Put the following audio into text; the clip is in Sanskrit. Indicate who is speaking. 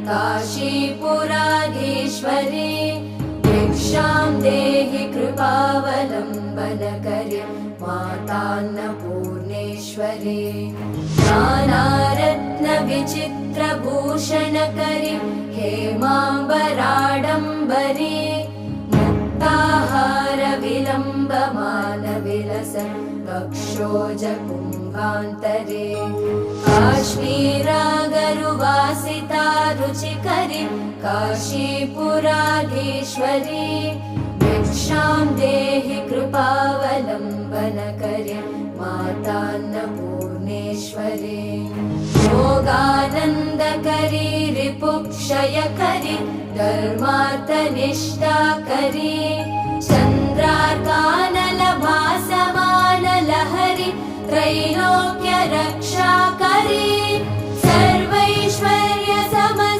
Speaker 1: काशीपुराधीश्वरी भिक्षां देहि कृपावलम्बनकरी मातान्नपूर्णेश्वरी नानारत्नविचित्रभूषणकरी हेमाम्बराडम्बरी मुक्ताहारविलम्बमानविलसन् वक्षोजकुम्भान्तरे काश्मीरागरुवासिता रुचिकरी काशीपुराधीश्वरी भिक्षां देहि कृपावलम्बनकरी मातान्नपूर्णेश्वरी योगानन्दकरी रिपुक्षयकरी धर्मार्थनिष्ठाकरी चन्द्रार्कान